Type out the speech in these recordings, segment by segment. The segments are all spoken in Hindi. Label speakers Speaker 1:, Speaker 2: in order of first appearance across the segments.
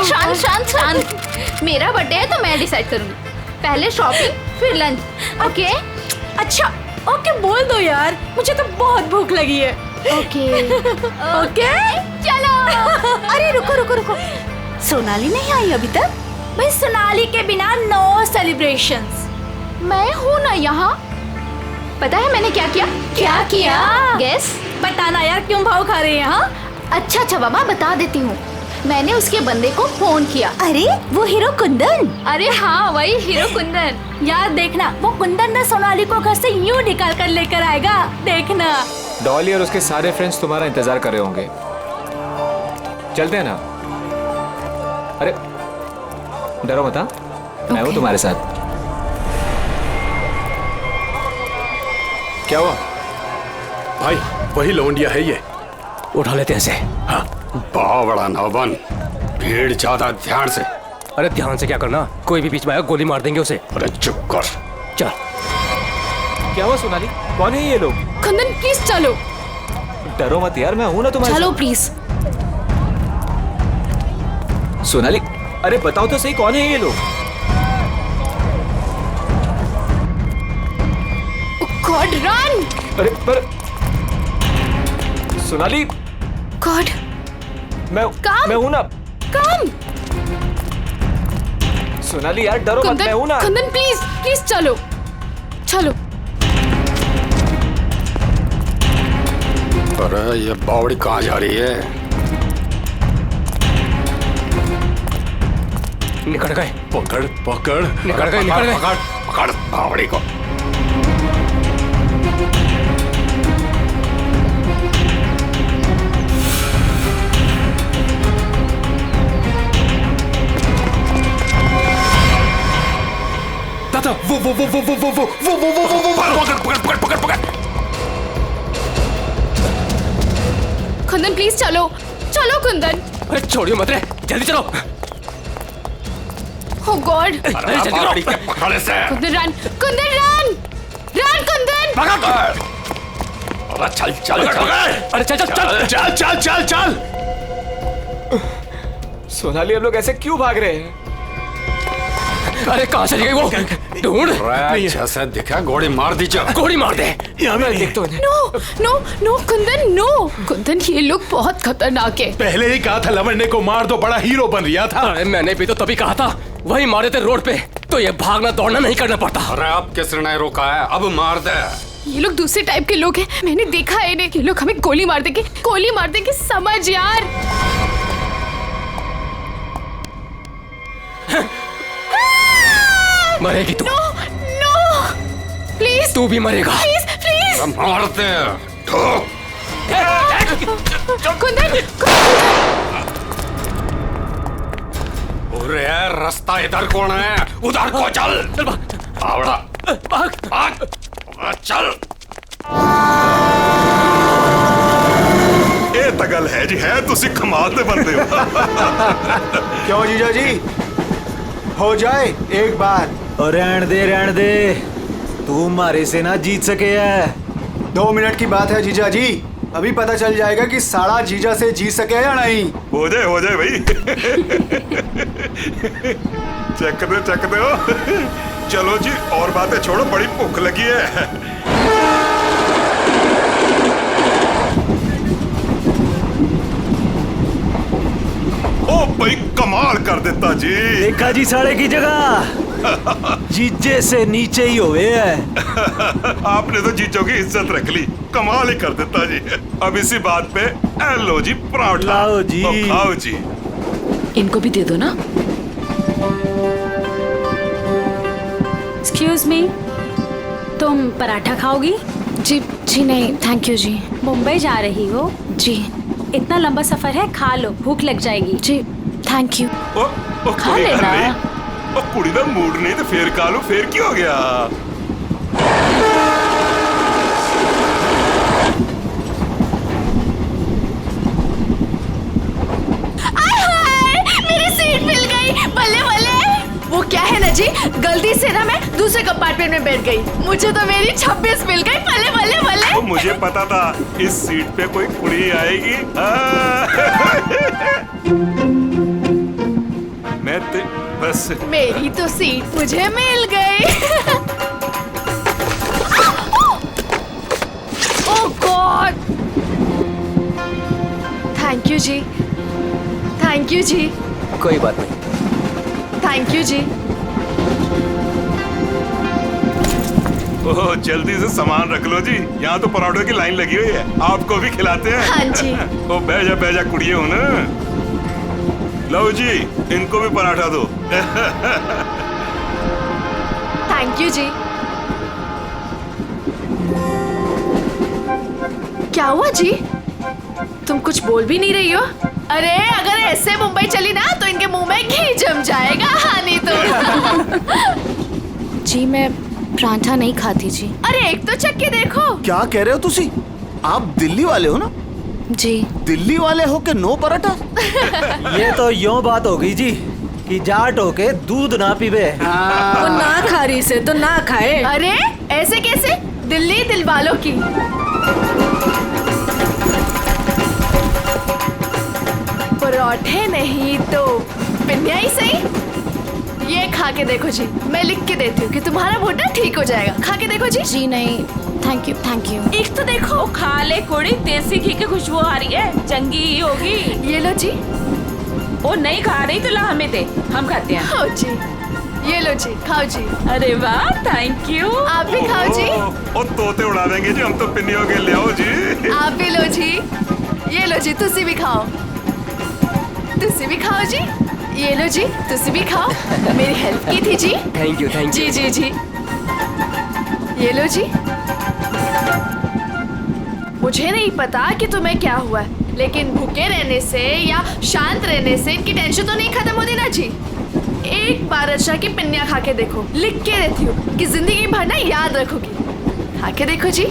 Speaker 1: शांत शांत शांत। मेरा बर्थडे है तो मैं डिसाइड करूंगी। पहले शॉपिंग फिर लंच, ओके?
Speaker 2: अच्छा ओके बोल दो यार, मुझे तो बहुत भूख लगी है।
Speaker 1: ओके
Speaker 2: ओके
Speaker 1: चलो।
Speaker 2: अरे रुको रुको रुको, सोनाली नहीं आई अभी तक? भाई सोनाली के बिना नो सेलिब्रेशंस।
Speaker 1: मैं हूँ ना यहाँ। पता है मैंने क्या किया?
Speaker 2: क्या किया?
Speaker 1: गेस।
Speaker 2: बताना यार, क्यों भाव खा रहे हैं? हाँ
Speaker 1: अच्छा अच्छा बाबा बता देती हूँ। मैंने उसके बंदे को फोन किया।
Speaker 2: अरे वो हीरो कुंदन।
Speaker 1: अरे हाँ वही हीरो कुंदन।
Speaker 2: यार देखना, वो कुंदन ना सोनाली को घर से यूं निकाल कर लेकर आएगा, देखना।
Speaker 3: डॉली और उसके सारे फ्रेंड्स तुम्हारा इंतजार कर रहे होंगे। चलते हैं ना? अरे डरो मत, मैं हूं तुम्हारे साथ। क्या हुआ
Speaker 4: भाई? वही लौंडिया है ये,
Speaker 5: उठा लेते हैं इसे।
Speaker 4: हाँ बहुत बड़ा नौबन, भीड़ ज्यादा, ध्यान से।
Speaker 5: अरे ध्यान से क्या करना, कोई भी बीच में आया गोली मार देंगे उसे।
Speaker 4: अरे चुप कर।
Speaker 5: चल।
Speaker 3: क्या हुआ सोनाली? कौन है ये लोग?
Speaker 2: कुंदन प्लीज चलो।
Speaker 3: डरो मत यार, मैं हूं ना तुम्हारे
Speaker 2: चलो
Speaker 3: साथ।
Speaker 2: प्लीज।
Speaker 3: सोनाली अरे बताओ तो सही, कौन है ये लोग?
Speaker 2: God run.
Speaker 3: अरे पर सोनाली,
Speaker 2: गॉड काम।
Speaker 3: मैं हूं ना।
Speaker 2: कम।
Speaker 3: सोनाली यार डरो मत, मैं हूं ना।
Speaker 2: कुंदन प्लीज प्लीज चलो चलो।
Speaker 4: अरे ये बावड़ी कहाँ जा रही है?
Speaker 5: निकल गए।
Speaker 4: पकड़ पकड़,
Speaker 5: निकल गए, निकल गए।
Speaker 4: पकड़ पकड़ बावड़ी को। दादा वो पकड़ पकड़ पकड़।
Speaker 2: कुंदन प्लीज चलो चलो कुंदन।
Speaker 5: अरे छोड़ियो मत रे, जल्दी चलो।
Speaker 2: ओह गॉड।
Speaker 4: अरे बावड़ी के पकड़े से।
Speaker 2: Kundan run, Kundan run run Kundan.
Speaker 4: अरे चल चल चल।
Speaker 5: अरे चल चल चल
Speaker 4: चल चल चल चल।
Speaker 3: सोनाली अब लोग ऐसे क्यों भाग रहे हैं?
Speaker 5: अरे कहाँ चली गई वो? ढूंढ।
Speaker 4: जैसे दिखा गोली मार दीजिए।
Speaker 5: गोली मार दे।
Speaker 3: यहाँ मैं देखता हूँ।
Speaker 2: No no no Kundan no. Kundan ये लोग बहुत खतरनाक है।
Speaker 6: पहले ही कहा था लवंडे को मार दो, बड़ा हीरो बन रिया था।
Speaker 5: अरे मैंने भी तो तभी कहा था, वही मारे थे रोड पे, तो ये भागना दौड़ना नहीं करना पड़ता।
Speaker 4: अरे अब किसने नहीं रोका है? अब मार दे।
Speaker 2: ये लोग दूसरे टाइप के लोग हैं, मैंने देखा है इन्हें। ये लोग हमें गोली मार देंगे, गोली मार देंगे, समझ यार।
Speaker 5: मरेगी तू।
Speaker 2: No no please.
Speaker 5: तू भी मरेगा।
Speaker 2: Please please.
Speaker 4: मार दे। ठोक।
Speaker 2: कुंदन
Speaker 4: अरे रास्ता इधर कौन है? उधर को चल।
Speaker 5: चल भाग।
Speaker 4: आवड़ा
Speaker 5: भाग।
Speaker 4: भाग। चल।
Speaker 6: ਇਹ ਤਾਂ ਗੱਲ ਹੈ ਜੀ, ਹੈ ਤੁਸੀਂ ਕਮਾਲ ਦੇ ਬੰਦੇ ਹੋ।
Speaker 7: क्यों जीजा जी, हो जाए एक बार।
Speaker 8: और रहन दे, तू मारे से ना जीत सके है।
Speaker 7: 2 मिनट की बात है जीजा जी, अभी पता चल जाएगा कि साड़ा जीजा से जीत सके या नहीं।
Speaker 6: हो जाए भाई। चक दे हो। चलो जी और बातें छोड़ो, बड़ी भूख लगी है। ओ भाई कमाल कर देता जी।
Speaker 8: देखा जी साड़े की जगह जीजे से नीचे ही हुए है।
Speaker 6: आपने तो जीजो की इज्जत रख ली, कमाल ही कर देता जी। अब इसी बात पे लो जी पराठा।
Speaker 8: लाओ जी।
Speaker 6: तो खाओ जी।
Speaker 2: इनको भी दे दो ना।
Speaker 9: एक्सक्यूज मी, तुम पराठा खाओगी?
Speaker 2: जी जी नहीं थैंक यू जी।
Speaker 9: मुंबई जा रही हो?
Speaker 2: जी।
Speaker 9: इतना लंबा सफर है, खा लो, भूख लग जाएगी।
Speaker 2: जी थैंक यू।
Speaker 6: ओ
Speaker 2: खा
Speaker 6: कोई गल
Speaker 2: लेना।
Speaker 6: नहीं। ओ कुड़ी दा मूड नहीं तो फिर खा लो, फिर की हो गया?
Speaker 2: मेरी सीट मिल गई, बल्ले बल्ले। वो क्या है ना जी, गलती से ना मैं दूसरे कंपार्टमेंट में बैठ गई, मुझे तो मेरी 26 मिल गई। बल्ले बल्ले बल्ले।
Speaker 6: तो मुझे पता था इस सीट पे कोई कुड़ी आएगी। होते बस।
Speaker 2: मेरी तो सीट मुझे मिल गई। Oh God, thank you ji, thank you ji,
Speaker 5: कोई बात नहीं।
Speaker 2: थैंक यू जी।
Speaker 6: ओह जल्दी से सामान रख लो जी, यहाँ तो पराठों की लाइन लगी हुई है, आपको भी खिलाते हैं।
Speaker 2: हाँ जी।
Speaker 6: ओ बैजा बैजा कुड़िए हो ना। लो जी, इनको भी पराठा दो।
Speaker 2: थैंक यू जी। क्या हुआ जी, तुम कुछ बोल भी नहीं रही हो? अरे अगर ऐसे मुंबई चली ना तो इनके मुंह में घी जम जाएगा। हाँ नहीं तो।
Speaker 1: जी मैं पराठा नहीं खाती जी।
Speaker 2: अरे एक तो चख के देखो।
Speaker 10: क्या कह रहे हो तुसी? आप दिल्ली वाले हो ना?
Speaker 1: जी।
Speaker 10: दिल्ली वाले हो के नो पराठा?
Speaker 8: ये तो यूं बात हो गई जी कि जाट हो के दूध ना पीवे।
Speaker 2: वो ना खा रही से तो ना खाए। अरे ऐसे कैसे? दिल्ली दिल वालों की। पराठे नहीं तो पिन्निया ही सही। ये खा के देखो जी, मैं लिख के देती हूँ कि तुम्हारा घुटना ठीक हो जाएगा। खा के देखो जी।
Speaker 1: जी नहीं, थैंक यू थैंक यू।
Speaker 2: एक तो देखो।
Speaker 11: खा ले कुड़ी, देसी घी की खुशबू आ रही है, चंगी ही होगी।
Speaker 2: ये लो जी।
Speaker 11: वो नहीं खा रही तो ला हमें दे, हम खाते हैं।
Speaker 2: खाओ जी, ये लो जी, खाओ जी।
Speaker 11: अरे वाह, थैंक यू।
Speaker 2: आप भी खाओ जी।
Speaker 6: ओ तोते उड़ा देंगे जी, हम तो पिन्नियों के ले आओ जी।
Speaker 2: आप भी लो जी, ये लो जी, तुसी भी खाओ, तुसी भी खाओ जी। ये लो जी, तुसी भी खाओ, मेरी हेल्प की थी जी।
Speaker 5: थैंक यू थैंक
Speaker 2: जी जी जी, ये लो जी। मुझे नहीं पता कि तुम्हें क्या हुआ है, लेकिन भूखे रहने से या शांत रहने से इनकी टेंशन तो नहीं खत्म होती ना जी। एक बार अच्छा की पिन्निया खा के देखो, लिख के रहती हूँ कि जिंदगी भर ना याद रखोगी। खा के देखो जी।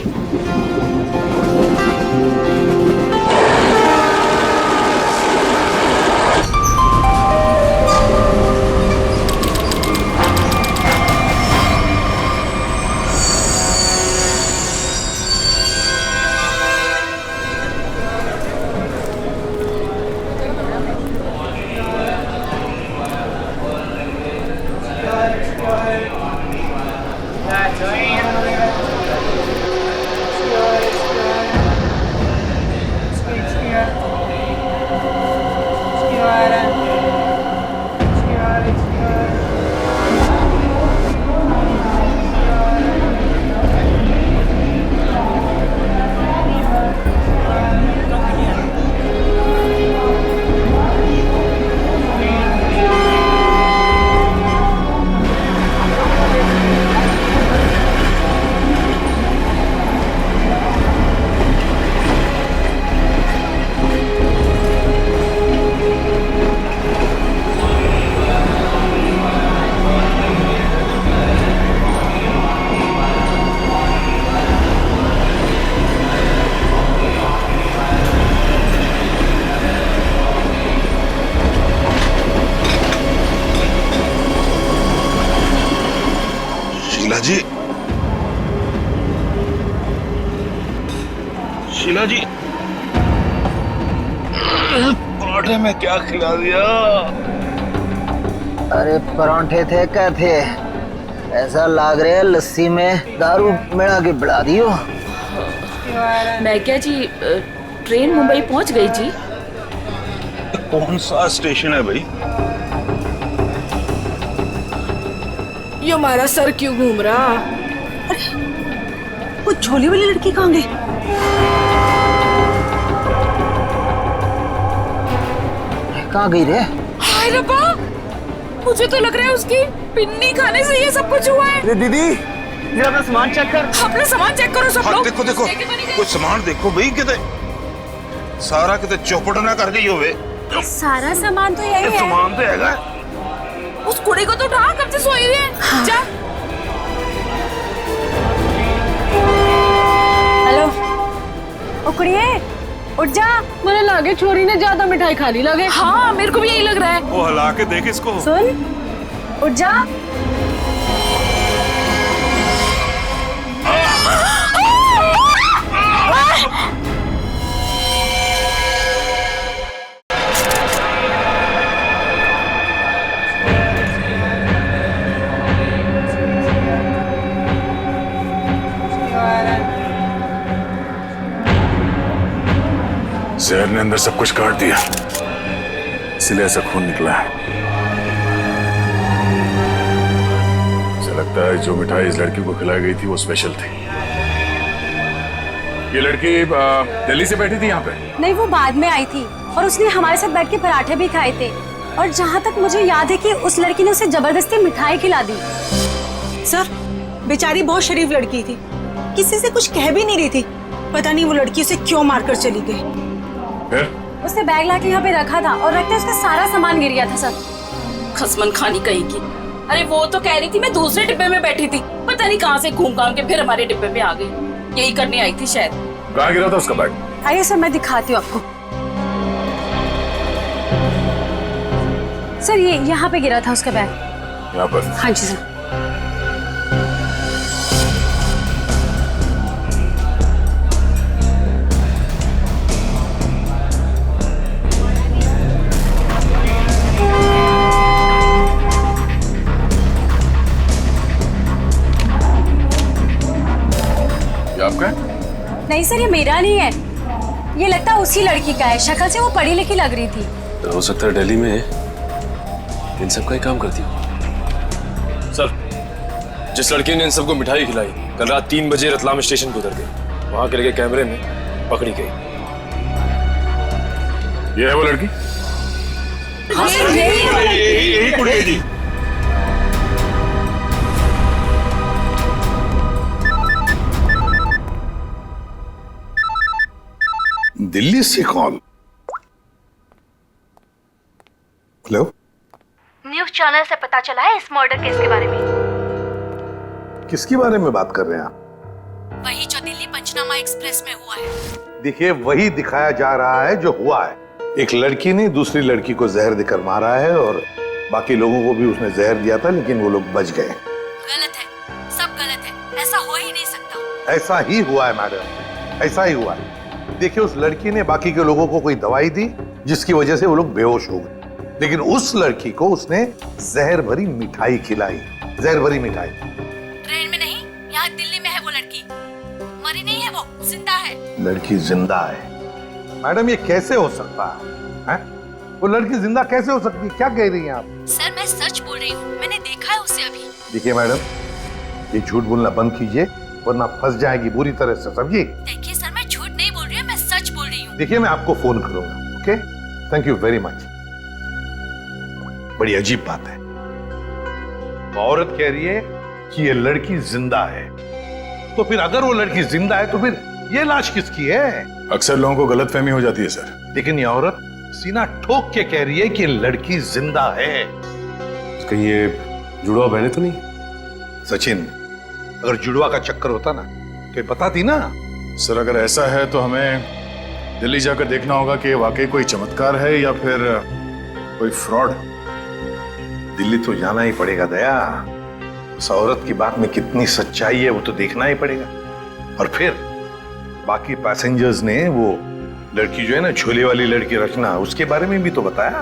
Speaker 6: शीला जी, शीला जी, पराठे में क्या खिला दिया?
Speaker 12: अरे परांठे थे क्या थे? ऐसा लाग रहा है लस्सी में दारू मिला के बढ़ा दियो।
Speaker 11: मैं क्या जी, ट्रेन मुंबई पहुंच गई जी।
Speaker 6: कौन सा स्टेशन है भाई?
Speaker 2: ये हमारा सर क्यों घूम रहा?
Speaker 9: वो झोली वाली लड़की कहाँ गई?
Speaker 12: कहाँ गई रे?
Speaker 11: हाय रब्बा, मुझे तो लग रहा है उसकी पिन्नी खाने से ये सब कुछ हुआ है।
Speaker 12: अरे दीदी, जरा अपना सामान चेक कर।
Speaker 11: अपना सामान चेक करो सब लोग।
Speaker 6: देखो देखो, कुछ सामान देखो भाई, किते सारा किते चौपट ना कर गई होवे।
Speaker 9: सारा सामान तो यही है।
Speaker 6: सामान तो हैगा।
Speaker 11: उस कुड़ी को तो उठा, कब से सोई हुई है।
Speaker 9: हाँ।
Speaker 11: जा।
Speaker 9: हेलो, ओ कुड़िए, उठ जा।
Speaker 2: मुझे लगे छोरी ने ज्यादा मिठाई खा ली लगे।
Speaker 11: हाँ, मेरे को भी यही लग रहा है।
Speaker 6: वो हिला के देख इसको।
Speaker 9: सुन, उठ जा।
Speaker 6: जहर ने अंदर सब कुछ काट दिया, इसलिए ऐसा खून निकला है। मुझे लगता है जो मिठाई इस लड़की को खिलाई गई थी वो स्पेशल थी। ये लड़की दिल्ली से बैठी थी यहाँ पे?
Speaker 9: नहीं, वो बाद में आई थी और उसने हमारे साथ बैठ के पराठे भी खाए थे। और जहाँ तक मुझे याद है कि उस लड़की ने उसे जबरदस्ती मिठाई खिला दी।
Speaker 11: सर, बेचारी बहुत शरीफ लड़की थी, किसी से कुछ कह भी नहीं रही थी। पता नहीं वो लड़की उसे क्यों मारकर चली गई।
Speaker 6: फिर?
Speaker 9: उसने बैग लाके यहाँ पे रखा था और रखते उसका सारा सामान गिर गया था सर।
Speaker 11: खसमन खानी कहीं की। अरे वो तो कह रही थी मैं दूसरे डिब्बे में बैठी थी, पता नहीं कहाँ से घूम घाम के फिर हमारे डिब्बे में आ गई। यही करने आई थी शायद।
Speaker 6: कहाँ गिरा था उसका बैग?
Speaker 9: आइए सर, मैं दिखाती हूँ आपको। सर, ये यहाँ पे गिरा था उसका बैग।
Speaker 6: यहाँ पर?
Speaker 9: हाँ जी सर।
Speaker 6: ये आपका है?
Speaker 9: नहीं सर, ये मेरा नहीं है, ये लगता है उसी लड़की का है। शक्ल से वो पढ़ी लिखी लग रही थी।
Speaker 5: हो सकता है दिल्ली में इन सब का ही काम करती हो। सर, जिस लड़की ने इन सबको मिठाई खिलाई कल रात 3 बजे रतलाम स्टेशन पे उतर गई। वहां के लगे कैमरे में पकड़ी गई।
Speaker 6: ये है वो लड़की? यही कुड़ी है जी। दिल्ली से कॉल। हेलो,
Speaker 9: न्यूज़ चैनल से पता चला है इस मर्डर केस के बारे में।
Speaker 13: किसके बारे में बात कर रहे हैं आप?
Speaker 11: वही जो दिल्ली पंचनामा एक्सप्रेस में हुआ है।
Speaker 13: देखिए, वही दिखाया जा रहा है जो हुआ है। एक लड़की ने दूसरी लड़की को जहर देकर मारा है और बाकी लोगों को भी उसने जहर दिया था, लेकिन वो लोग बच गए।
Speaker 11: गलत है, सब गलत है, ऐसा हो ही नहीं सकता।
Speaker 13: ऐसा ही हुआ है मैडम, ऐसा ही हुआ है। देखिए, उस लड़की ने बाकी के लोगों को कोई दवाई दी जिसकी वजह से वो लोग बेहोश हो गए, लेकिन उस लड़की को उसने जहर भरी मिठाई खिलाई। जहर भरी मिठाई।
Speaker 11: ट्रेन में नहीं, यहाँ दिल्ली में है वो लड़की। मरी नहीं है, वो जिंदा है।
Speaker 13: लड़की जिंदा है? मैडम, ये कैसे हो सकता है? वो लड़की जिंदा कैसे हो सकती है? क्या कह रही हैं आप?
Speaker 11: सर, मैं सच बोल रही हूँ, मैंने देखा है उसे अभी।
Speaker 13: देखिए मैडम, ये झूठ बोलना बंद कीजिए वरना फंस जाएगी बुरी तरह से, समझिए?
Speaker 11: देखिए सर, मैं झूठ नहीं बोल रही हूँ, मैं सच बोल रही हूँ।
Speaker 13: देखिए, मैं आपको फोन करूंगा। Okay, thank you very much. बड़ी अजीब बात है, वो औरत कह रही है कि ये लड़की जिंदा है। तो फिर अगर वो लड़की जिंदा है तो फिर ये लाश किसकी है?
Speaker 6: अक्सर लोगों को गलतफहमी हो जाती है सर।
Speaker 13: लेकिन ये औरत सीना ठोक के कह रही है कि लड़की जिंदा है।
Speaker 6: कहीं ये जुड़वा बहने तो नहीं?
Speaker 13: सचिन, अगर जुड़वा का चक्कर होता ना तो ये बताती ना।
Speaker 6: सर, अगर ऐसा है तो हमें दिल्ली जाकर देखना होगा कि वाकई कोई चमत्कार है या फिर कोई फ्रॉड।
Speaker 13: दिल्ली तो जाना ही पड़ेगा दया। उस औरत की बात में कितनी सच्चाई है वो तो देखना ही पड़ेगा। और फिर बाकी पैसेंजर्स ने वो लड़की जो है ना, झोले वाली लड़की रचना, उसके बारे में भी तो बताया।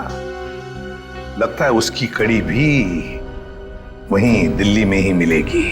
Speaker 13: लगता है उसकी कड़ी भी वहीं दिल्ली में ही मिलेगी।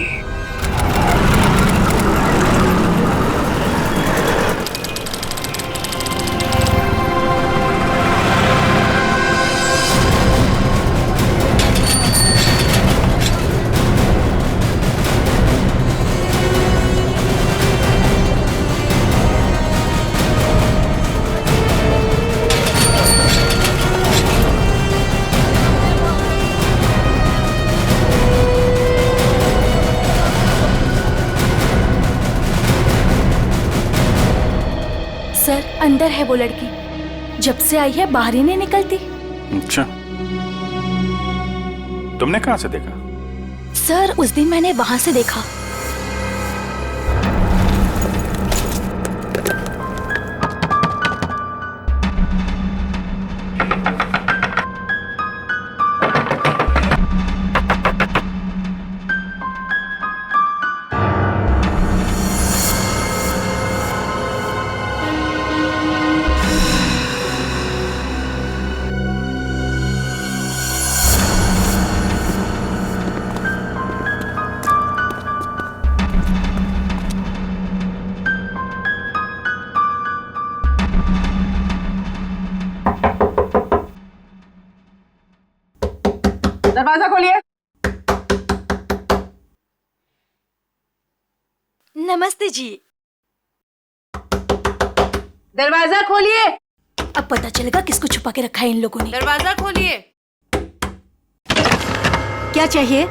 Speaker 11: सर, अंदर है वो लड़की, जब से आई है बाहर ही नहीं निकलती।
Speaker 6: अच्छा, तुमने कहां से देखा?
Speaker 11: सर, उस दिन मैंने वहां से देखा।
Speaker 14: दरवाजा खोलिए।
Speaker 9: नमस्ते जी।
Speaker 14: दरवाजा खोलिए।
Speaker 9: अब पता चलेगा किसको छुपा के रखा है इन लोगों ने।
Speaker 14: दरवाजा खोलिए।
Speaker 9: क्या चाहिए?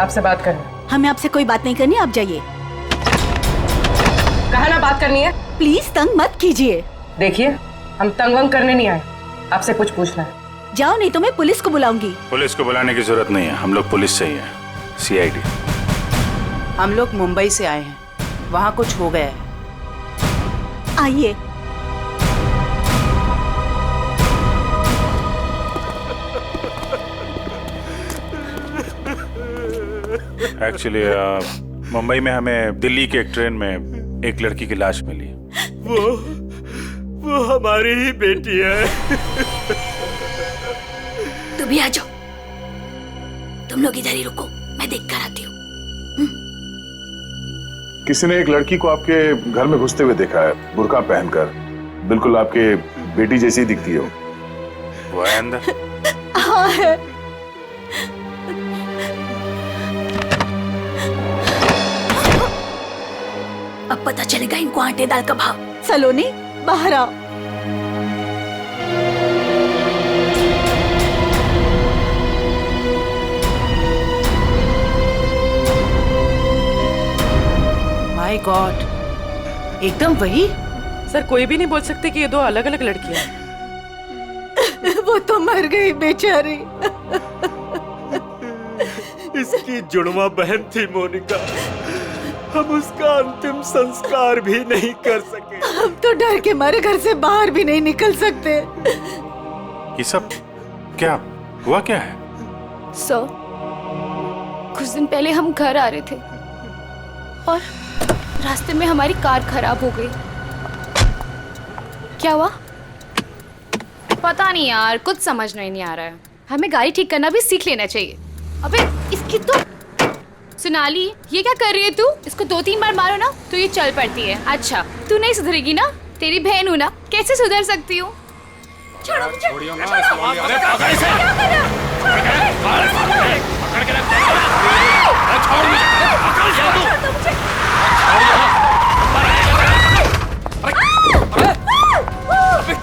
Speaker 14: आपसे बात करना।
Speaker 9: हमें आपसे कोई बात नहीं करनी, आप जाइए।
Speaker 14: कहा ना बात करनी है।
Speaker 9: प्लीज तंग मत कीजिए।
Speaker 14: देखिए, हम तंग वंग करने नहीं आए, आपसे कुछ पूछना है।
Speaker 9: जाओ नहीं तो मैं पुलिस को बुलाऊंगी।
Speaker 6: पुलिस को बुलाने की जरूरत नहीं है, हम लोग पुलिस से ही हैं, CID।
Speaker 14: हम लोग मुंबई से आए हैं, वहाँ कुछ हो गया है।
Speaker 9: आइए।
Speaker 6: एक्चुअली मुंबई में हमें दिल्ली की एक ट्रेन में एक लड़की की लाश मिली।
Speaker 8: वो हमारी ही बेटी है।
Speaker 9: तुम भी आ जाओ। तुम लोग इधर ही रुको, मैं देख कर आती हूँ।
Speaker 6: किसी ने एक लड़की को आपके घर में घुसते हुए देखा है, बुर्का पहनकर, बिल्कुल आपके बेटी जैसी दिखती है वो है अंदर।
Speaker 9: हाँ है। अब पता चलेगा इनको आटे दाल का भाव। सलोनी बाहर आओ।
Speaker 14: माय गॉड, एकदम वही। सर, कोई भी नहीं बोल सकते कि ये दो अलग अलग लड़कियां हैं।
Speaker 9: वो तो मर गई बेचारी।
Speaker 8: इसकी जुड़वा बहन थी मोनिका। हम उसका अंतिम संस्कार भी नहीं कर सके।
Speaker 9: हम तो डर के मारे घर से बाहर भी नहीं निकल सकते।
Speaker 6: ये सब क्या हुआ, क्या है?
Speaker 1: सर, कुछ दिन पहले हम घर आ रहे थे और रास्ते में हमारी कार खराब हो गई। क्या हुआ? पता नहीं यार, कुछ समझ नहीं आ रहा है। हमें गाड़ी ठीक करना भी सीख लेना चाहिए। अबे इसकी तो सोनाली, ये क्या कर रही है तू? इसको 2-3 बार मारो ना तो ये चल पड़ती है। अच्छा, तू नहीं सुधरेगी ना? तेरी बहन हूँ ना, कैसे सुधर सकती हूँ? छोड़ो मुझे।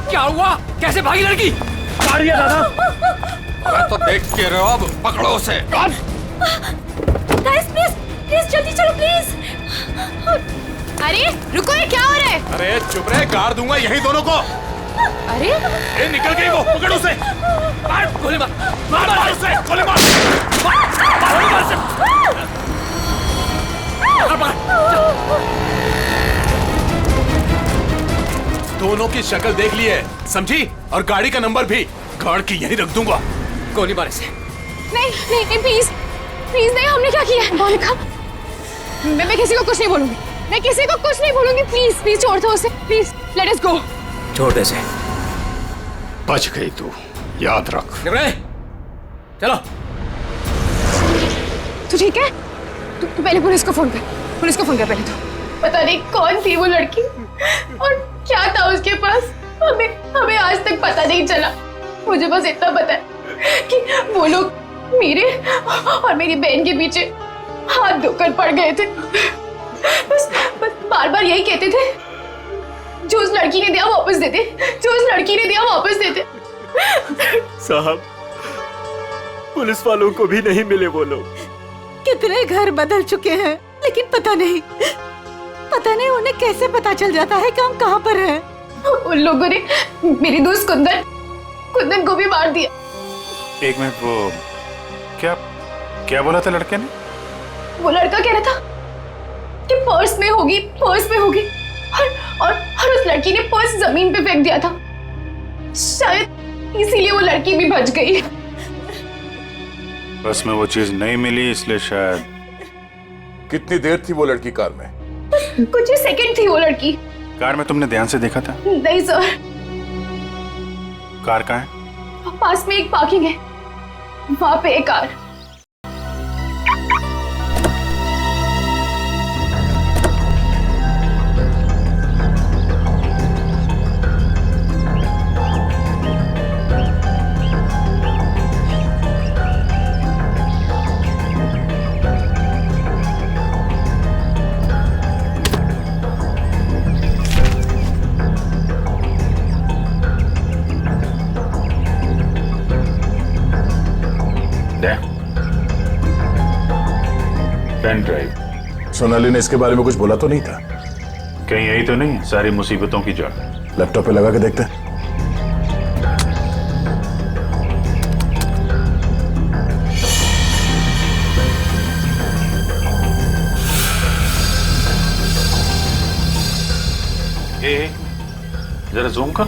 Speaker 5: क्या हुआ? कैसे भागी लड़की?
Speaker 8: मारिए दादा।
Speaker 5: अरे तो देख के रहो, अब पकड़ो उसे।
Speaker 1: गाइस प्लीज प्लीज जल्दी चलो प्लीज। अरे रुको, ये क्या हो रहा है?
Speaker 6: अरे चुप रहे, गाड़ दूंगा यही दोनों को।
Speaker 1: अरे
Speaker 6: ए, निकल गई वो, पकड़ उसे। मार गोली मार, मार उसे, गोली मार, गोली मार उसे। दोनों की शक्ल देख ली है, समझी? और गाड़ी का नंबर भी गाड़ के यहीं रख दूंगा।
Speaker 5: गोली मार इसे।
Speaker 1: नहीं नहीं प्लीज प्लीज नहीं, हमने क्या किया है? मोनिका, मैं किसी को कुछ नहीं बोलूंगी, मैं किसी को कुछ नहीं बोलूंगी। प्लीज प्लीज छोड़ दो उसे, प्लीज लेट अस गो।
Speaker 5: छोड़ दे इसे।
Speaker 4: बच गई तू, याद रख।
Speaker 5: चलो।
Speaker 1: तू ठीक है? तू पहले पुलिस को फोन कर, पुलिस को फोन कर पहले। तो पता नहीं कौन थी वो लड़की और क्या था उसके पास, हमें आज तक पता नहीं चला। मुझे बस इतना पता है कि वो लोग मेरे और मेरी बहन के पीछे हाथ धोकर पड़ गए थे। बस बार बार यही कहते थे, जो उस लड़की ने दिया वापस दे दे, जो उस लड़की ने दिया वापस दे दे।
Speaker 8: साहब, पुलिस वालों को भी नहीं मिले वो लोग।
Speaker 9: कितने घर बदल चुके हैं, लेकिन पता नहीं उन्हें कैसे पता चल जाता है कि हम कहाँ पर हैं।
Speaker 1: उन लोगों ने मेरी दोस्त कुंदन को भी मार दिया।
Speaker 6: एक मिनट, वो क्या बोला था लड़के ने?
Speaker 1: वो लड़का कह रहा था कि पर्स में होगी और उस लड़की ने पर्स जमीन पे फेंक दिया था। शायद इसीलिए वो लड़की भी बच गई।
Speaker 6: बस में वो चीज नहीं मिली, इसलिए शायद। कितनी देर थी वो लड़की कार में?
Speaker 1: कुछ ही सेकंड थी वो लड़की।
Speaker 6: कार में तुमने ध्यान से देखा था?
Speaker 1: नहीं सर।
Speaker 6: कार कहाँ है?
Speaker 1: पास में एक पार्किंग है, वहां पे एक कार।
Speaker 6: Pen drive. सोनाली ने इसके बारे में कुछ बोला तो नहीं था?
Speaker 13: कहीं यही तो नहीं सारी मुसीबतों की जड़?
Speaker 6: लैपटॉप पे लगा के देखते हैं।
Speaker 13: जरा जूम कर।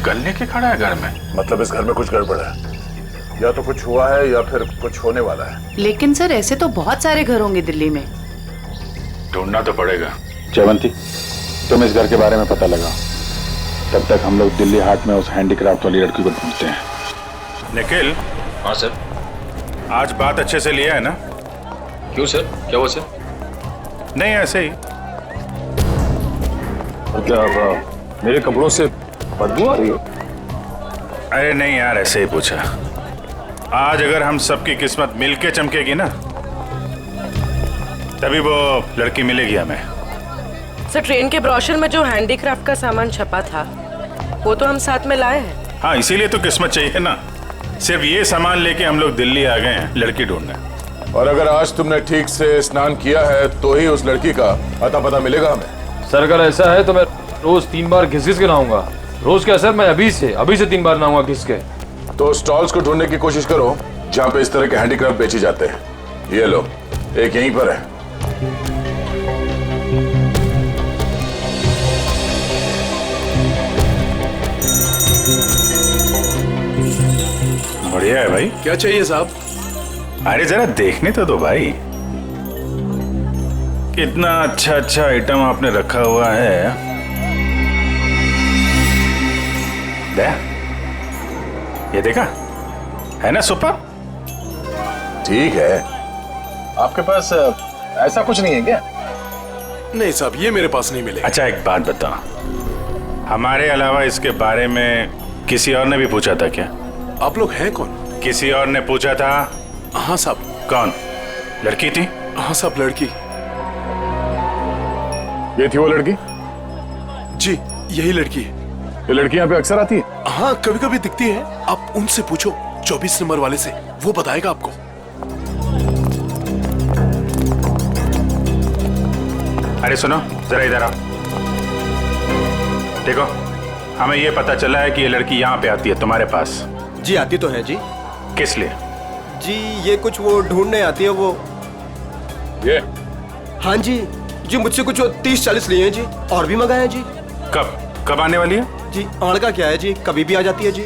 Speaker 13: गन लेके खड़ा है घर में?
Speaker 6: मतलब इस घर में कुछ गड़बड़ है, या तो कुछ हुआ है या फिर कुछ होने वाला है।
Speaker 14: लेकिन सर ऐसे तो बहुत सारे घर होंगे दिल्ली में।
Speaker 13: ढूंढना तो पड़ेगा।
Speaker 6: जयवंती, तुम इस घर के बारे में पता लगाओ, तब तक हम लोग दिल्ली हाट में उस हैंडीक्राफ्ट वाली लड़की को ढूंढते हैं।
Speaker 13: निखिल।
Speaker 5: हाँ सर।
Speaker 13: आज बात अच्छे से लिया है ना?
Speaker 5: क्यों सर, क्या हुआ सर?
Speaker 13: नहीं, ऐसे ही।
Speaker 5: क्या मेरे कपड़ों से बदबू आ रही है?
Speaker 13: अरे नहीं यार, ऐसे ही पूछा। आज अगर हम सबकी किस्मत मिलके चमकेगी ना, तभी वो लड़की मिलेगी हमें।
Speaker 14: सर ट्रेन के ब्रोशर में जो हैंडीक्राफ्ट का सामान छपा था वो तो हम साथ में लाए हैं।
Speaker 13: हाँ, इसीलिए तो किस्मत चाहिए ना। सिर्फ ये सामान लेके हम लोग दिल्ली आ गए हैं लड़की ढूंढने।
Speaker 6: और अगर आज तुमने ठीक से स्नान किया है तो ही उस लड़की का अता पता मिलेगा हमें।
Speaker 5: सर अगर ऐसा है तो मैं रोज 3 बार घिस के नहाऊंगा। रोज क्या सर, मैं अभी से 3 बार नहाऊंगा घिस के।
Speaker 6: तो स्टॉल्स को ढूंढने की कोशिश करो जहाँ पे इस तरह के हैंडीक्राफ्ट बेचे जाते हैं। ये लो, एक यहीं पर है।
Speaker 13: बढ़िया है भाई।
Speaker 8: क्या चाहिए साहब?
Speaker 13: अरे जरा देखने तो दो भाई, कितना अच्छा अच्छा आइटम आपने रखा हुआ है। दे, ये देखा है ना, सुपर।
Speaker 6: ठीक है, आपके पास ऐसा कुछ नहीं है क्या?
Speaker 8: नहीं साहब, ये मेरे पास नहीं मिलेगा।
Speaker 13: अच्छा एक बात बताओ, हमारे अलावा इसके बारे में किसी और ने भी पूछा था क्या?
Speaker 8: आप लोग हैं कौन?
Speaker 13: किसी और ने पूछा था?
Speaker 8: हाँ साहब।
Speaker 13: कौन? लड़की थी?
Speaker 8: हाँ साहब, लड़की।
Speaker 6: ये थी वो लड़की?
Speaker 8: जी, यही लड़की है।
Speaker 6: ये लड़की यहाँ पे अक्सर आती है?
Speaker 8: हाँ, कभी कभी दिखती है। आप उनसे पूछो, 24 नंबर वाले से, वो बताएगा आपको।
Speaker 13: अरे सुनो जरा इधर आओ। देखो, हमें ये पता चला है कि ये लड़की यहाँ पे आती है तुम्हारे पास।
Speaker 7: जी आती तो है जी।
Speaker 13: किस लिए?
Speaker 7: जी ये कुछ वो ढूंढने आती है वो।
Speaker 6: ये?
Speaker 7: हाँ जी, जी मुझसे कुछ 30-40 लिए हैं जी, और भी मंगाए हैं जी।
Speaker 13: कब आने वाली है?
Speaker 7: जी आड़ का क्या है जी, कभी भी आ जाती है जी।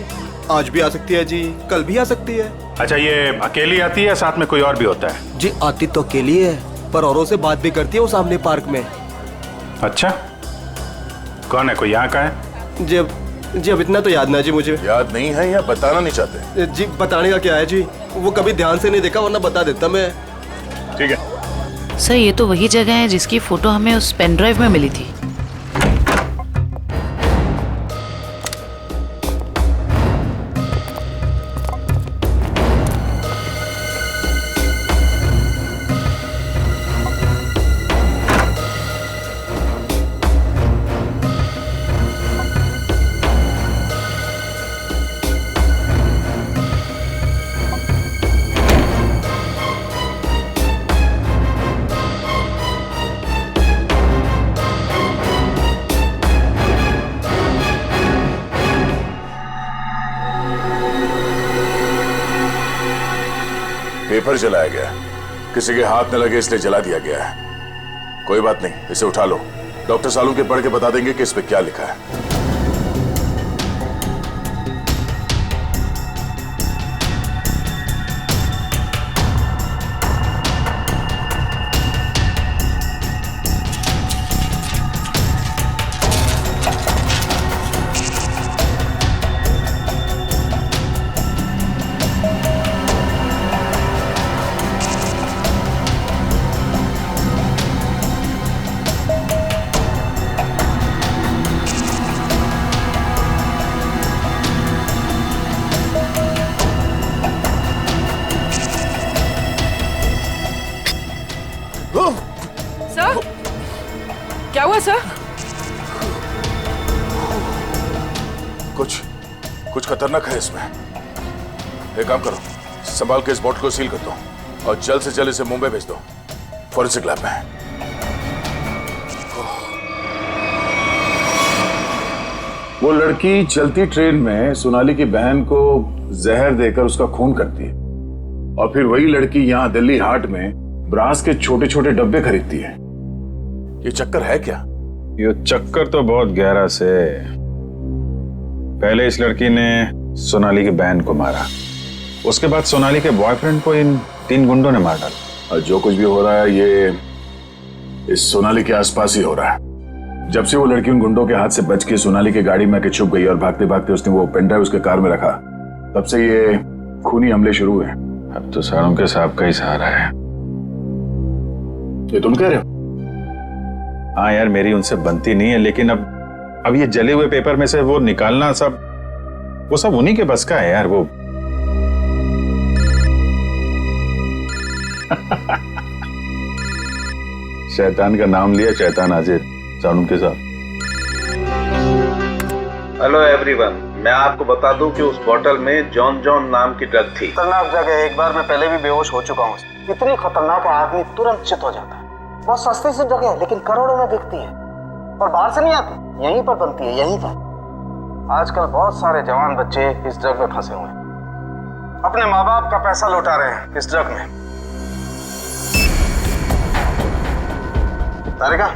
Speaker 7: आज भी आ सकती है जी, कल भी आ सकती है।
Speaker 13: अच्छा, ये अकेली आती है, साथ में कोई और भी होता है?
Speaker 7: जी आती तो अकेली है, पर औरों से बात भी करती है वो सामने पार्क में।
Speaker 13: अच्छा, कौन है, कोई यहाँ का है?
Speaker 7: जी अब इतना तो याद ना जी मुझे।
Speaker 6: याद नहीं है या बताना नहीं चाहते?
Speaker 7: जी बताने का क्या है जी, वो कभी ध्यान से नहीं देखा, वरना बता देता मैं।
Speaker 6: ठीक है
Speaker 14: सर, ये तो वही जगह है जिसकी फोटो हमें उस पेन ड्राइव में मिली थी।
Speaker 6: पेपर जलाया गया, किसी के हाथ न लगे इसलिए जला दिया गया है। कोई बात नहीं, इसे उठा लो, डॉक्टर सालू के पढ़ के बता देंगे कि इस पे क्या लिखा है।
Speaker 14: सर क्या हुआ सर?
Speaker 6: कुछ खतरनाक है इसमें। एक काम करो, संभाल के इस बॉटल को सील कर दो। और जल्द से जल्द इसे मुंबई भेज दो, फॉरेंसिक लैब में। वो लड़की चलती ट्रेन में सोनाली की बहन को जहर देकर उसका खून करती है, और फिर वही लड़की यहाँ दिल्ली हाट में ब्रास के छोटे छोटे डब्बे खरीदती है। ये चक्कर है क्या?
Speaker 15: ये चक्कर तो बहुत गहरा से। पहले इस लड़की ने सोनाली की बहन को मारा, उसके बाद सोनाली के बॉयफ्रेंड को इन 3 गुंडों ने मार डाला।
Speaker 6: और जो कुछ भी हो रहा है ये इस सोनाली के आसपास ही हो रहा है। जब से वो लड़की उन गुंडों के हाथ से बच के सोनाली की गाड़ी में आके छुप गई और भागते भागते उसने वो पेन ड्राइव उसके कार में रखा, तब से ये खूनी हमले शुरू हुए।
Speaker 15: अब तो सारों के साहब का ही सहारा है।
Speaker 6: ये तुम कह रहे हो?
Speaker 15: हाँ यार, मेरी उनसे बनती नहीं है, लेकिन अब ये जले हुए पेपर में से वो निकालना वो सब उन्हीं के बस का है यार। वो शैतान का नाम लिया, शैतान हाजिर। सानू के साथ।
Speaker 13: हेलो एवरीवन, मैं आपको बता दूं कि उस बोतल में जॉन जॉन नाम की ड्रग थी।
Speaker 12: खतरनाक जगह, एक बार मैं पहले भी बेहोश हो चुका हूँ। इतनी खतरनाक है, आदमी तुरंत चित हो जाता है। बहुत सस्ती सी जगह है, लेकिन करोड़ों में बिकती है और बाहर से नहीं आती, यहीं पर बनती है, यहीं पर। आजकल बहुत सारे जवान बच्चे इस ड्रग में फंसे हुए हैं, अपने माँ बाप का पैसा लौटा रहे हैं इस ड्रग में। तारिका,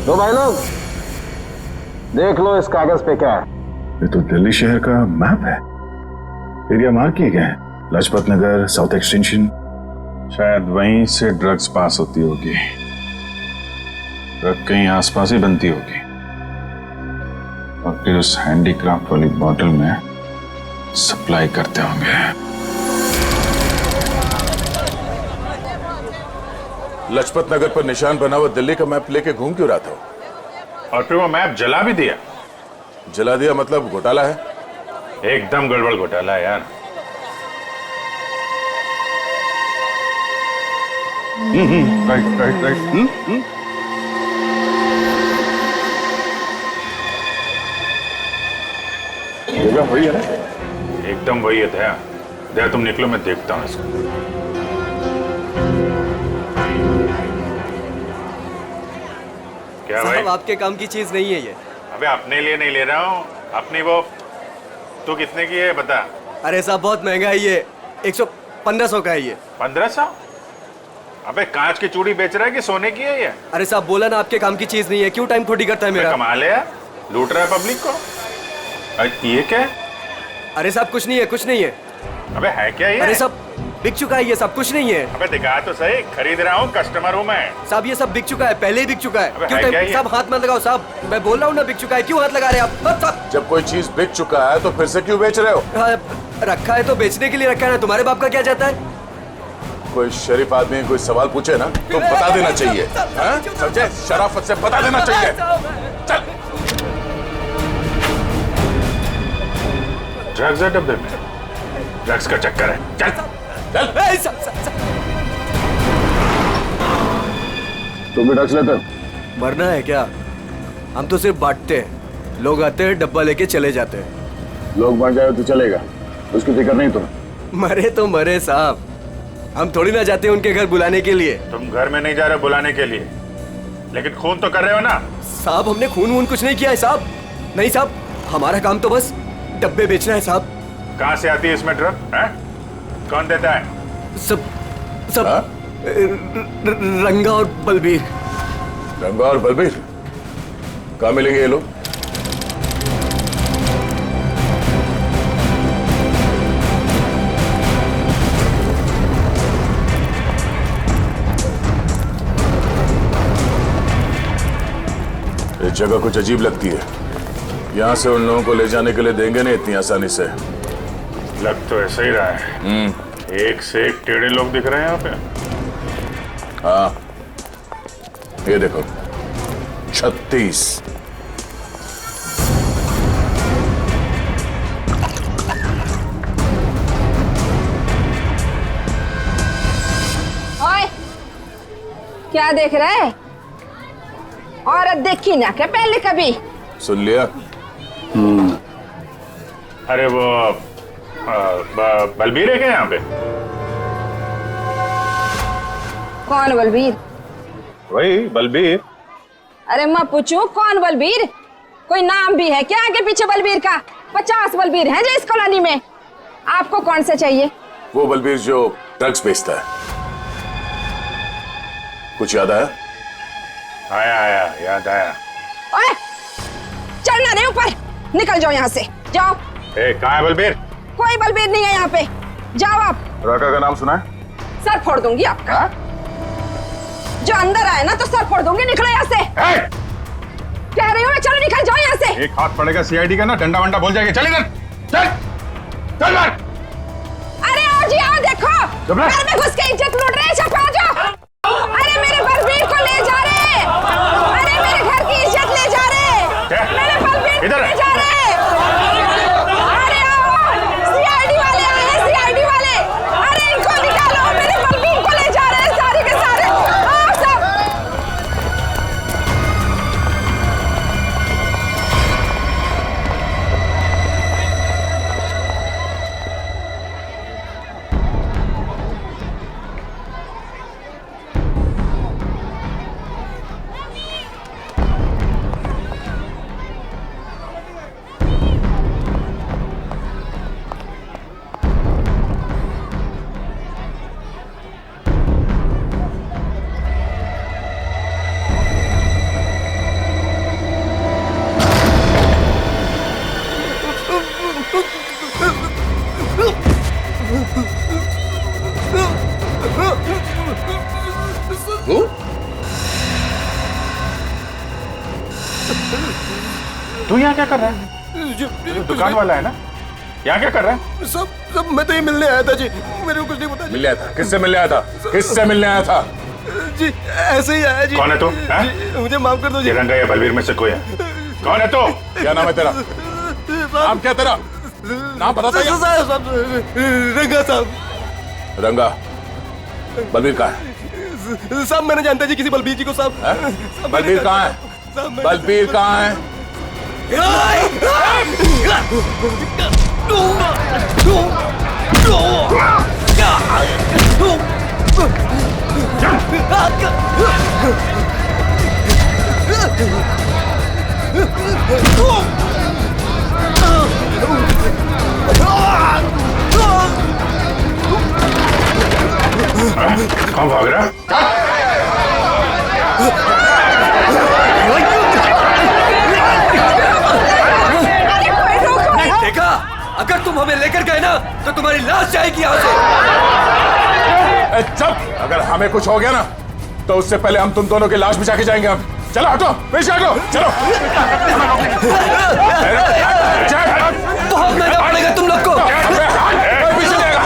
Speaker 12: तो भाई लोग देख लो इस कागज पे क्या है।
Speaker 6: ये तो दिल्ली शहर का मैप है। एरिया मार्क किए गए हैं, लाजपत नगर, साउथ एक्सटेंशन।
Speaker 15: शायद वहीं से ड्रग्स पास होती होगी। ड्रग कहीं आसपास ही बनती होगी और फिर उस हैंडीक्राफ्ट वाली बॉटल में सप्लाई करते होंगे।
Speaker 6: लाजपत नगर पर निशान बना हुआ दिल्ली का मैप लेके घूम क्यों रहा था?
Speaker 15: और फिर वो मैप जला भी दिया।
Speaker 6: जला दिया मतलब घोटाला है?
Speaker 15: एकदम गड़बड़ घोटाला है यार। Right right right.
Speaker 6: जगह वही है ना?
Speaker 15: एकदम वही है। दया तुम निकलो, मैं देखता हूँ इसको। क्या भाई?
Speaker 16: आपके काम की चीज नहीं है ये।
Speaker 15: अबे अपने लिए नहीं ले रहा हूँ, अपनी वो। तू कितने की है बता?
Speaker 16: अरे साहब बहुत महंगा है ये, 1500 का है ये।
Speaker 15: 1500? अबे कांच की चूड़ी बेच रहा है कि सोने की है ये?
Speaker 16: अरे साहब बोला ना आपके काम की चीज नहीं है, क्यों टाइम खोटी करता है मेरा?
Speaker 15: कमाल है यार, लूट रहा है पब्लिक को। ये क्या है?
Speaker 16: अरे साहब कुछ नहीं है, कुछ नहीं है।
Speaker 15: अबे है क्या ये?
Speaker 16: अरे साहब बिक चुका है ये सब, कुछ नहीं है।
Speaker 15: अबे दिखा तो सही, खरीद रहा हूँ, कस्टमर हूँ मैं।
Speaker 16: साहब ये सब बिक चुका है, पहले ही बिक चुका है। क्यों
Speaker 15: है
Speaker 16: टाइम साहब हाथ मत लगाओ साहब, मैं बोल रहा हूँ ना बिक चुका है, क्यों हाथ लगा रहे हैं आप?
Speaker 6: जब कोई चीज बिक चुका है तो फिर से क्यों बेच रहे हो?
Speaker 16: रखा है तो बेचने के लिए रखा है ना, तुम्हारे बाप का क्या जाता है?
Speaker 6: कोई शरीफ आदमी कोई सवाल पूछे ना तो बता देना चाहिए, समझे? शराफत से बता देना चाहिए। चल।
Speaker 15: ड्रग्स है डब्बे में, ड्रग्स का चक्कर है। चल चल।
Speaker 6: तुम भी ड्रग्स लेते?
Speaker 16: मरना है क्या? हम तो सिर्फ बांटते हैं, लोग आते हैं डब्बा लेके चले जाते हैं।
Speaker 6: लोग मर जाए तो चलेगा, उसकी फिक्र नहीं तुम्हें?
Speaker 16: मरे तो मरे साहब, हम थोड़ी ना जाते हैं उनके घर बुलाने के लिए।
Speaker 15: तुम घर में नहीं जा रहे बुलाने के लिए, लेकिन खून तो कर रहे हो ना।
Speaker 16: साहब हमने खून वून कुछ नहीं किया है साहब। नहीं साहब, हमारा काम तो बस डब्बे बेचना है साहब।
Speaker 15: कहाँ से आती है इसमें ड्रग है? कौन देता है?
Speaker 16: सब रंगा और बलबीर।
Speaker 6: रंगा और बलबीर कहाँ मिलेंगे ये लोग? ये जगह कुछ अजीब लगती है। यहां से उन लोगों को ले जाने के लिए देंगे नहीं इतनी आसानी से।
Speaker 15: लग तो ऐसा ही रहा है। एक से एक टेढ़े लोग दिख रहे हैं यहाँ पे।
Speaker 6: हाँ, ये देखो 36।
Speaker 17: ओए, क्या देख रहे हैं? औरत देखी ना क्या पहले कभी?
Speaker 6: सुन लिया?
Speaker 15: अरे वो बलबीर है क्या यहाँ पे?
Speaker 17: कौन बलबीर?
Speaker 15: वही बलबीर।
Speaker 17: अरे मैं पूछूं कौन बलबीर? कोई नाम भी है क्या आगे पीछे बलबीर का? 50 बलबीर हैं जो इस कॉलोनी में। आपको कौन सा चाहिए?
Speaker 6: वो बलबीर जो ड्रग्स बेचता है। कुछ याद आया?
Speaker 15: आया याद आया।
Speaker 17: ओए, चढ़ना नहीं ऊपर, निकल जाओ यहाँ से, जाओ।
Speaker 15: कहाँ है बलबीर?
Speaker 17: कोई बलबीर नहीं है यहाँ पे, जाओ आप।
Speaker 6: राका का नाम सुना है?
Speaker 17: सर फोड़ दूंगी आपका। जो अंदर आए ना तो सर फोड़ दूंगी, निकलो यहाँ से। कह रही हूँ चलो निकल जाओ यहाँ से।
Speaker 15: एक हाथ पड़ेगा सीआईडी का ना, डंडा वंडा बोल जाएगा। चल इधर, चल चल बाहर।
Speaker 17: अरे आओ जी आओ, देखो घर में घुस के इज्जत लूट रहे हैं, सब आ जाओ। अरे मेरे बलबीर को ले जा रहे हैं, अरे मेरे घर की इज्जत ले जा रहे हैं, मेरे बलबीर को ले जा रहे हैं। अरे आओ, सीआईडी वाले आए हैं, सीआईडी वाले। अरे इनको निकालो, मेरे बलबीर को ले जा रहे हैं सारे के सारे। आओ सब।
Speaker 15: तू यहाँ क्या कर रहा है? दुकान वाला है ना, यहाँ क्या कर रहा है?
Speaker 16: सब मैं तो ये मिलने आया था जी, मेरे को कुछ नहीं पता।
Speaker 6: मिलने आया था? किससे मिलने आया था? किससे मिलने आया था?
Speaker 16: जी ऐसे ही आया जी।
Speaker 15: कौन है तू?
Speaker 16: मुझे माफ कर दो जी।
Speaker 15: रंगा या बलबीर में से कोई है? कौन है तू?
Speaker 6: क्या नाम है तेरा? नाम क्या तेरा? नाम बता दो।
Speaker 16: रंगा साहब।
Speaker 6: रंगा, बलबीर कहाँ है?
Speaker 16: साहब मैंने जानता जी किसी बलबीर जी को साहब।
Speaker 6: बलबीर कहाँ है? बलबीर कहाँ है?
Speaker 15: कौन भाग रहा?
Speaker 16: देखा, अगर तुम हमें लेकर गए ना तो तुम्हारी लाश जाएगी यहाँ से।
Speaker 6: चुप! अगर हमें कुछ हो गया ना तो उससे पहले हम तुम दोनों की लाश बिछा के जाएंगे। हम चलो, हटो, पीछे हटो, चलो।
Speaker 16: बहुत महंगा पड़ेगा तुम लोग को।
Speaker 6: पीछे जाएगा।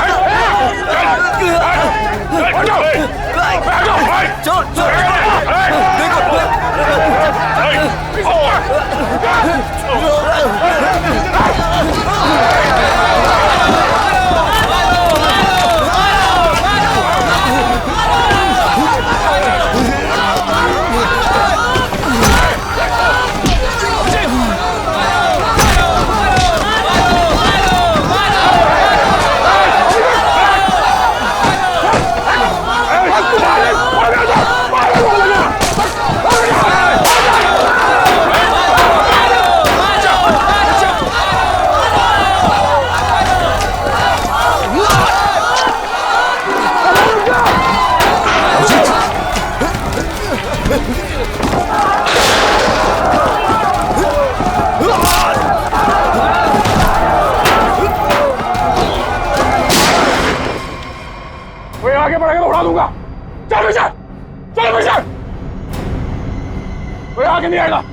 Speaker 6: के नहीं आएगा।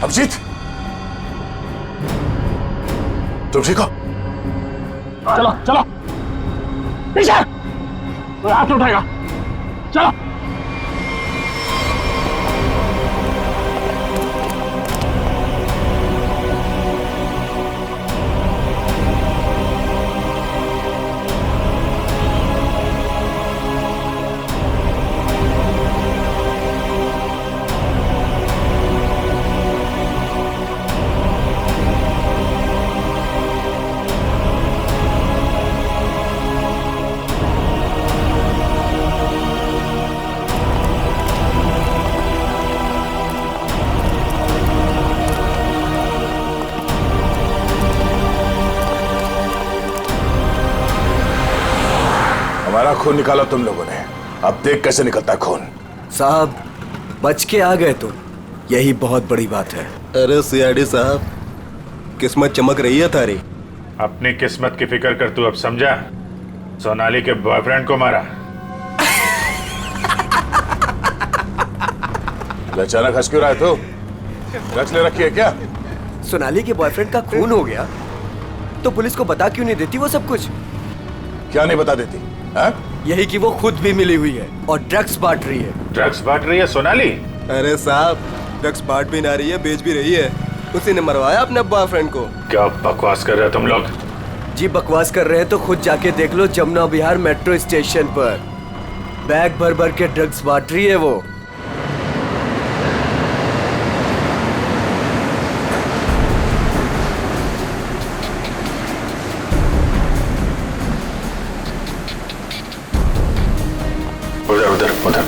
Speaker 6: अभिजीत, तुम ठीक हो? चलो चलो पीछे, हाथ उठाएगा, चलो। हमारा खून निकाला तुम लोगों ने, अब देख कैसे निकलता है खून।
Speaker 16: साहब बच के आ गए तो यही बहुत बड़ी बात है।
Speaker 18: अरे सीआईडी साहब, किस्मत चमक रही है तारी।
Speaker 15: अपनी किस्मत की फिक्र कर, तू अब समझा? सोनाली के बॉयफ्रेंड को मारा।
Speaker 6: अचानक हंस क्यों रहा है तू? ड्रग्स ले रखी है क्या?
Speaker 16: सोनाली के बॉयफ्रेंड का खून हो गया तो पुलिस को बता क्यों नहीं देती वो सब कुछ?
Speaker 6: क्या नहीं बता देती?
Speaker 16: यही कि वो खुद भी मिली हुई है और ड्रग्स बांट रही है।
Speaker 15: ड्रग्स बांट रही है सोनाली?
Speaker 18: अरे साहब, ड्रग्स बांट भी ना रही है, बेच भी रही है। उसी ने मरवाया अपने बॉयफ्रेंड को।
Speaker 15: क्या बकवास कर रहे हो तुम लोग?
Speaker 16: जी बकवास कर रहे हैं तो खुद जाके देख लो, जमुना विहार मेट्रो स्टेशन पर बैग भर भर के ड्रग्स बांट रही है वो।
Speaker 15: उधर उधर उधर।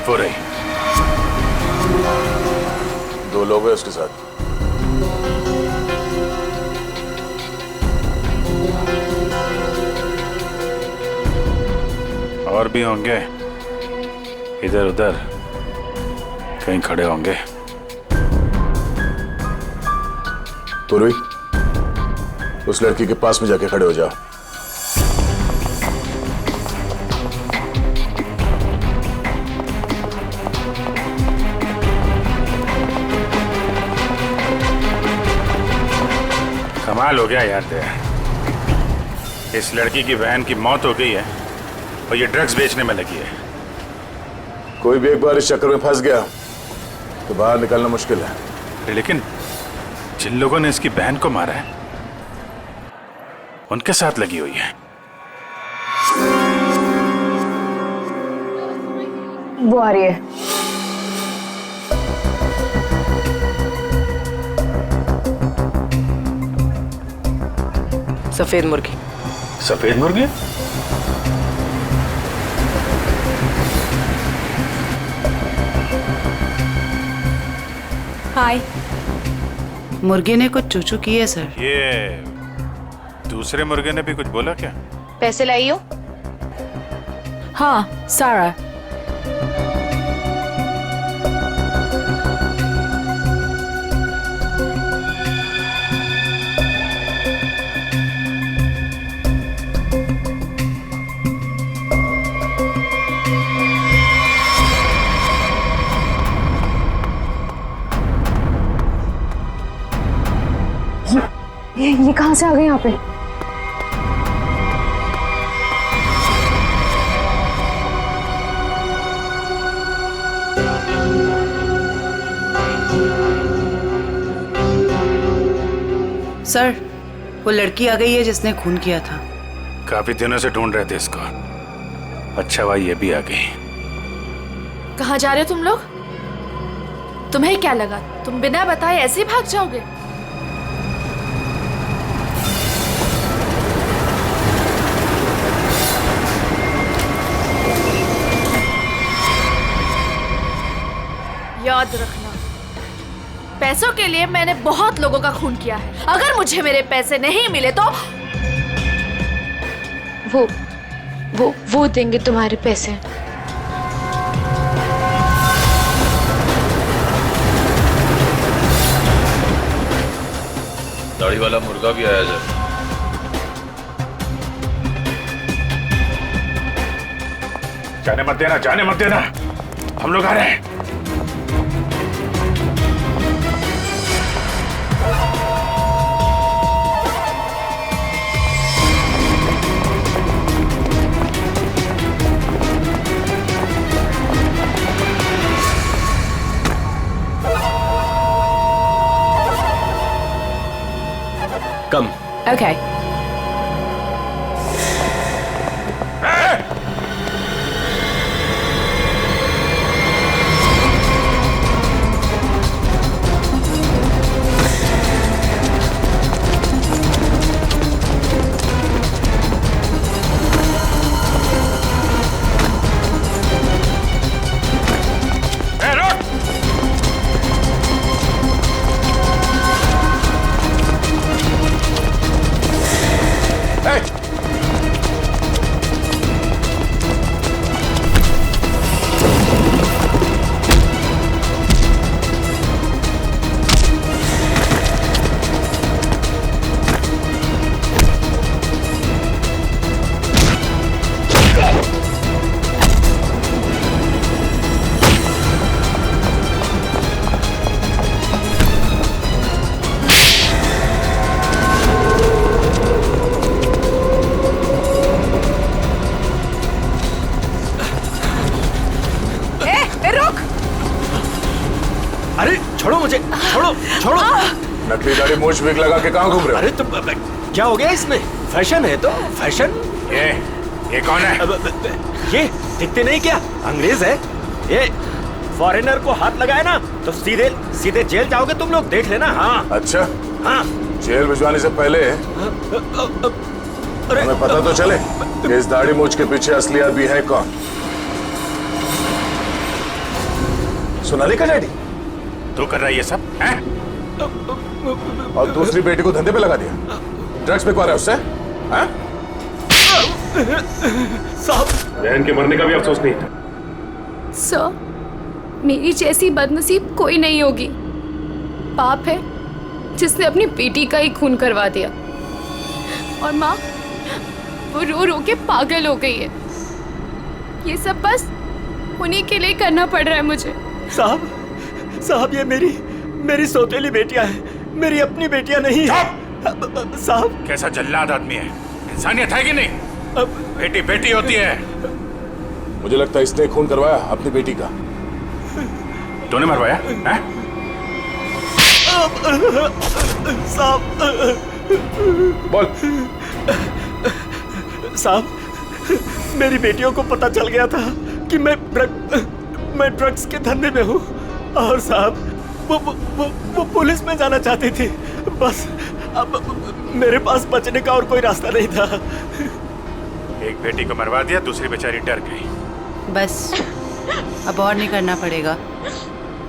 Speaker 15: वो रही।
Speaker 6: दो लोग हैं उसके साथ।
Speaker 15: और भी होंगे, इधर उधर कहीं खड़े होंगे।
Speaker 6: पूर्वी, उस लड़की के पास में जाके खड़े हो जाओ।
Speaker 15: कमाल हो गया यार तेरा। इस लड़की की बहन की मौत हो गई है और ये ड्रग्स बेचने में लगी है।
Speaker 6: कोई भी एक बार इस चक्कर में फंस गया तो बाहर निकलना मुश्किल है।
Speaker 15: लेकिन जिन लोगों ने इसकी बहन को मारा है उनके साथ लगी हुई है।
Speaker 1: वो आ रही है।
Speaker 14: सफेद मुर्गी।
Speaker 15: सफेद मुर्गी?
Speaker 14: हाय। मुर्गे ने कुछ चूचू की है सर।
Speaker 15: ये दूसरे मुर्गे ने भी कुछ बोला क्या?
Speaker 1: पैसे लाई हो?
Speaker 14: हाँ, सारा।
Speaker 1: ये कहां से आ गए यहाँ पे?
Speaker 14: सर, वो लड़की आ गई है जिसने खून किया था।
Speaker 15: काफी दिनों से ढूंढ रहे थे इसको। अच्छा भाई, ये भी आ गई।
Speaker 2: कहाँ जा रहे हो तुम लोग? तुम्हें क्या लगा तुम बिना बताए ऐसे ही भाग जाओगे? याद रखना, पैसों के लिए मैंने बहुत लोगों का खून किया है। अगर मुझे मेरे पैसे नहीं मिले तो
Speaker 1: वो देंगे तुम्हारे पैसे।
Speaker 5: दाढ़ी वाला मुर्गा भी आया जाए।
Speaker 6: जाने मत देना, जाने मत देना, हम लोग आ रहे हैं।
Speaker 16: कम।
Speaker 14: Okay.
Speaker 16: छोड़ो मुझे, छोड़ो छोड़ो।
Speaker 6: नकली दाढ़ी मूछ विग लगा के कहाँ घूम रहे हो?
Speaker 16: अरे तुम क्या हो गया इसमें? फैशन है तो फैशन।
Speaker 6: ये कौन है?
Speaker 16: ये दिखते नहीं क्या? अंग्रेज है ये। फॉरेनर को हाथ लगाए ना तो सीधे सीधे जेल जाओगे तुम लोग, देख लेना। हाँ
Speaker 6: अच्छा,
Speaker 16: हाँ।
Speaker 6: जेल भिजवाने से पहले हमें पता तो चले कि इस दाढ़ी मूछ के पीछे असली आदमी है कौन। सोनाली का डैडी
Speaker 13: तू कर रहा है ये सब है?
Speaker 6: और दूसरी बेटी को धंधे पे लगा दिया, ड्रग्स बिकवा रहा है उससे।
Speaker 15: साहब, बहन के मरने का भी अफसोस नहीं था।
Speaker 1: सर, मेरी जैसी बदनसीब कोई नहीं होगी। पाप है जिसने अपनी बेटी का ही खून करवा दिया, और माँ वो रो रो के पागल हो गई है। ये सब बस उन्हीं के लिए करना पड़ रहा है मुझे।
Speaker 16: साहब ये मेरी सौतेली बेटियां हैं, मेरी अपनी बेटियां नहीं है। साहब
Speaker 13: कैसा जल्लाद आदमी है, इंसानियत है कि नहीं? बेटी बेटी होती है।
Speaker 6: मुझे लगता है इसने खून करवाया अपनी बेटी का।
Speaker 13: तूने मरवाया है?
Speaker 16: साहब
Speaker 6: बोल।
Speaker 16: साहब मेरी बेटियों को पता चल गया था कि मैं ड्रग्स के धंधे में हूँ, और साहब वो पुलिस में जाना चाहती थी। बस अब मेरे पास बचने का और कोई रास्ता नहीं था।
Speaker 13: एक बेटी को मरवा दिया, दूसरी बेचारी डर गई।
Speaker 14: बस अब और नहीं करना पड़ेगा।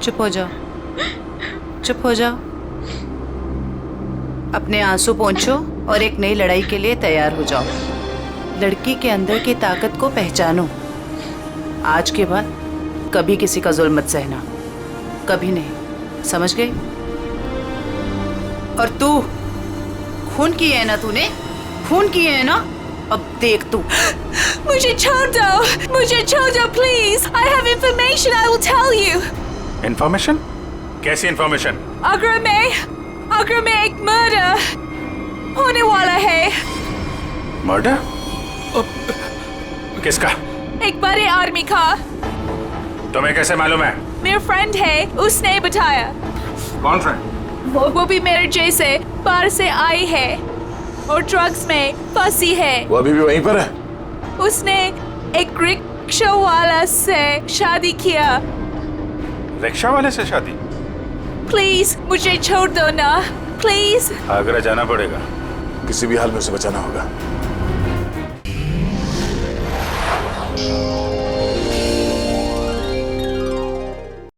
Speaker 14: चुप हो जाओ, चुप हो जाओ। अपने आंसू पोंछो और एक नई लड़ाई के लिए तैयार हो जाओ। लड़की के अंदर की ताकत को पहचानो। आज के बाद कभी किसी का जुल्म मत सहना, कभी नहीं, समझ गई? और तू खून की है ना, तूने खून की है ना? अब देख तू।
Speaker 17: मुझे छोड़ दो, मुझे छोड़ दो please. I have information, I will tell you.
Speaker 13: Information? कैसी इंफॉर्मेशन?
Speaker 17: आगरा में एक मर्डर होने वाला है।
Speaker 13: मर्डर? किसका?
Speaker 17: एक बड़े आदमी का।
Speaker 13: तुम्हें कैसे मालूम है?
Speaker 17: मेरा फ्रेंड है, उसने बताया।
Speaker 13: कौन फ्रेंड?
Speaker 17: वो भी मेरे जैसे बाहर से आई है और ड्रग्स में फंसी है।
Speaker 6: वो अभी भी वहीं पर है?
Speaker 17: उसने एक रिक्शा वाला से शादी किया।
Speaker 13: रिक्शा वाले से शादी?
Speaker 17: प्लीज मुझे छोड़ दो ना, प्लीज।
Speaker 13: आगरा जाना पड़ेगा।
Speaker 6: किसी भी हाल में उसे बचाना होगा।